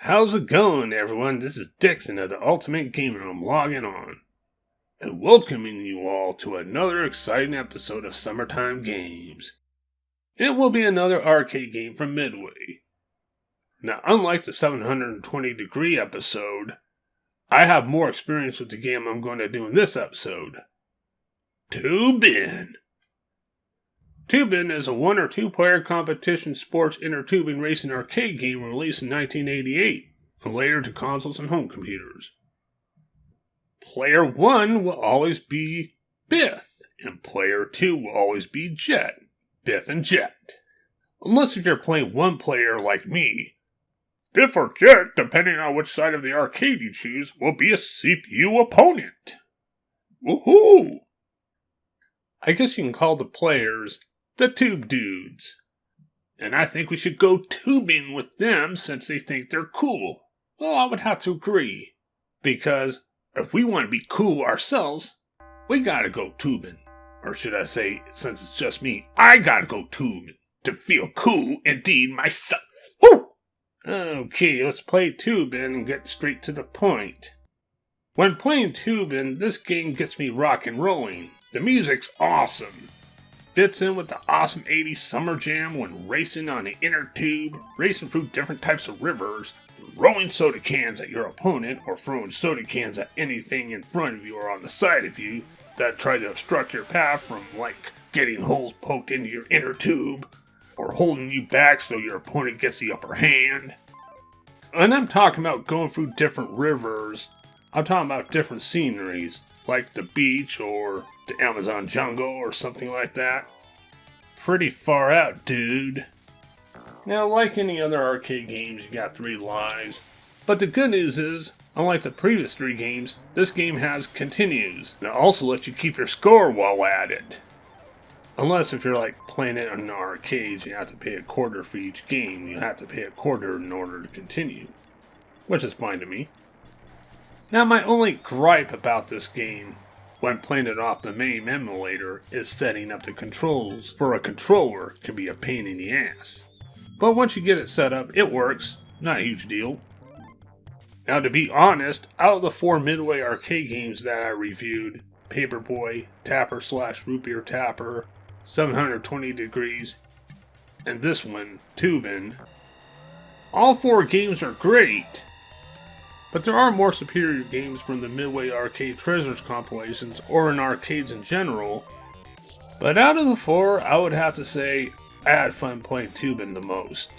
How's it going, everyone? This is Dixon of the Ultimate Game Room logging on and welcoming you all to another exciting episode of Summertime Games. It will be another arcade game from Midway. Now, unlike the 720 degree episode, I have more experience with the game I'm going to do in this episode. Toobin. Toobin is a 1 or 2 player competition sports inter-tubing racing arcade game released in 1988, and later to consoles and home computers. Player 1 will always be Biff, and player 2 will always be Jet, Biff and Jet. Unless if you're playing one player like me, Biff or Jet, depending on which side of the arcade you choose, will be a CPU opponent. Woohoo! I guess you can call the players the Tube Dudes. And I think we should go tubing with them since they think they're cool. Well, I would have to agree. Because if we want to be cool ourselves, we gotta go tubing. Or should I say, since it's just me, I gotta go tubing to feel cool indeed myself. Woo! Okay, let's play tubing and get straight to the point. When playing tubing, this game gets me rock and rolling. The music's awesome. Fits in with the awesome 80s summer jam when racing on the inner tube, racing through different types of rivers, throwing soda cans at your opponent, or throwing soda cans at anything in front of you or on the side of you that try to obstruct your path from, like, getting holes poked into your inner tube, or holding you back so your opponent gets the upper hand. And I'm talking about going through different rivers. I'm talking about different sceneries, like the beach or the Amazon jungle or something like that. Pretty far out, dude. Now, like any other arcade games, you got 3 lives. But the good news is, unlike the previous 3 games, this game has continues. And it also lets you keep your score while at it. Unless if you're like playing it in an arcade, you have to pay a quarter for each game. You have to pay a quarter in order to continue. Which is fine to me. Now, my only gripe about this game, when playing it off the MAME emulator, is setting up the controls for a controller can be a pain in the ass. But once you get it set up, it works. Not a huge deal. Now, to be honest, out of the 4 Midway arcade games that I reviewed, Paperboy, Tapper/Root Beer Tapper, 720 Degrees, and this one, Toobin, all 4 games are great. But there are more superior games from the Midway Arcade Treasures compilations or in arcades in general. But out of the 4, I would have to say I had fun playing Toobin the most.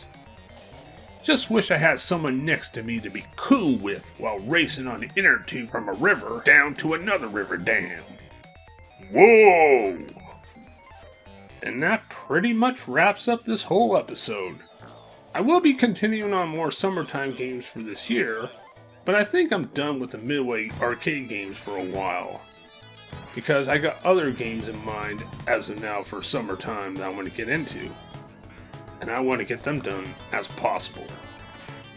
Just wish I had someone next to me to be cool with while racing on the inner tube from a river down to another river dam. Whoa! And that pretty much wraps up this whole episode. I will be continuing on more summertime games for this year, but I think I'm done with the Midway arcade games for a while. Because I got other games in mind as of now for summertime that I want to get into. And I want to get them done as possible.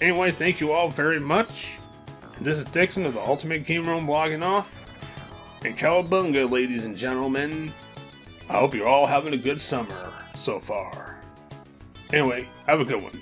Anyway, thank you all very much. This is Dixon of the Ultimate Game Room logging off. And cowabunga, ladies and gentlemen. I hope you're all having a good summer so far. Anyway, have a good one.